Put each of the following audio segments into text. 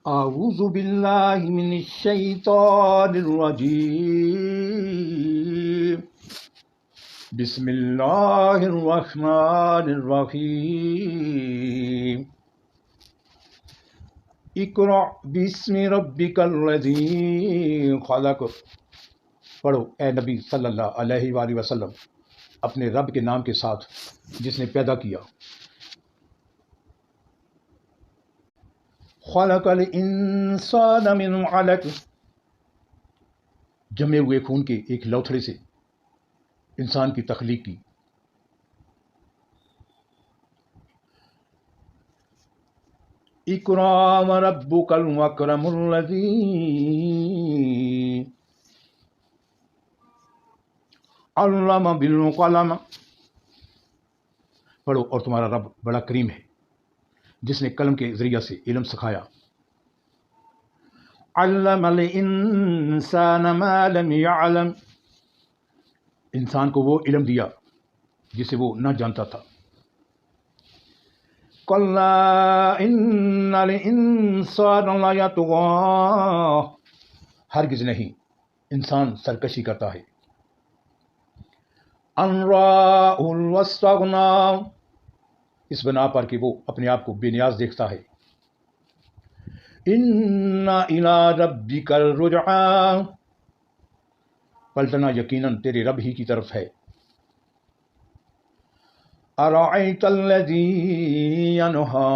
اعوذ باللہ من الشیطان الرجیم بسم اللہ الرحمن الرحیم اقرأ بسم ربک الذی خلق۔ پڑھو اے نبی صلی اللہ علیہ وآلہ وسلم اپنے رب کے نام کے ساتھ جس نے پیدا کیا۔ خلق الانسان من علق، جمے ہوئے خون کے ایک لوتھڑے سے انسان کی تخلیق کی۔ اقرأ وربک الاکرم الذی علم بالقلم۔ پڑھو اور تمہارا رب بڑا کریم ہے جس نے قلم کے ذریعہ سے علم سکھایا۔ علم الانسان ما لم يعلم، انسان کو وہ علم دیا جسے وہ نہ جانتا تھا۔ کلا ان الانسان لیطغی، ہرگز نہیں، انسان سرکشی کرتا ہے۔ ان رآہ استغنی، اس بنا پر کہ وہ اپنے آپ کو بے نیاز دیکھتا ہے۔ ان الی ربک الرجعی، پلٹنا یقیناً تیرے رب ہی کی طرف ہے۔ ارأیت الذی ینہی،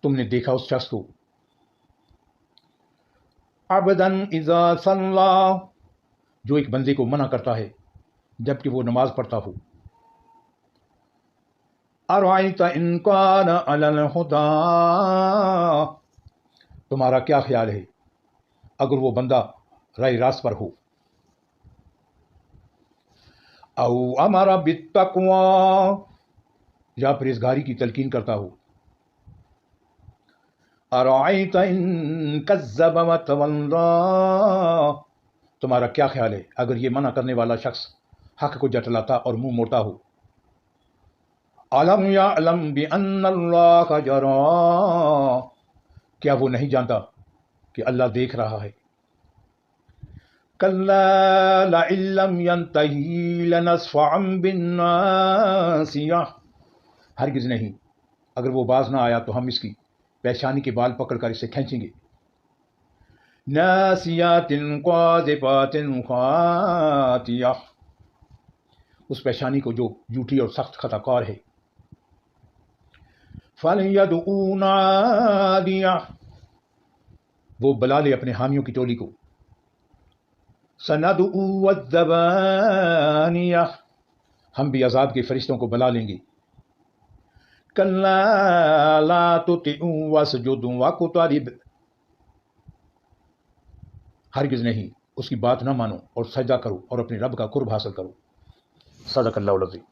تم نے دیکھا اس شخص کو، عبدا اذا صلی، جو ایک بندے کو منع کرتا ہے جبکہ وہ نماز پڑھتا ہو۔ ارأیت ان کان علی الہدی، تمہارا کیا خیال ہے اگر وہ بندہ راہ راست پر ہو۔ او امر بالتقوی، یا پرہیزگاری کی تلقین کرتا ہو۔ ارأیت ان کذب وتولی، تمہارا کیا خیال ہے اگر یہ منع کرنے والا شخص حق کو جھٹلاتا اور منہ موڑتا ہو۔ الم یعلم بان اللہ یری، کیا وہ نہیں جانتا کہ اللہ دیکھ رہا ہے۔ کلا لئن لم ینتہی لنصفعا بالناصیہ، ہرگز نہیں، اگر وہ باز نہ آیا تو ہم اس کی پیشانی کے بال پکڑ کر اسے کھینچیں گے۔ ناصیۃ قاذفات خاطیہ، اس پیشانی کو جو جھوٹی اور سخت خطا کار ہے۔ فلیدعو نادیہ، وہ بلا لے اپنے حامیوں کی ٹولی کو۔ سندعو الزبانیہ، ہم بھی عذاب کے فرشتوں کو بلا لیں گے۔ کلا لا تطعہ واسجد واقترب، ہرگز نہیں، اس کی بات نہ مانو اور سجدہ کرو اور اپنے رب کا قرب حاصل کرو۔ صدق اللہ العظیم۔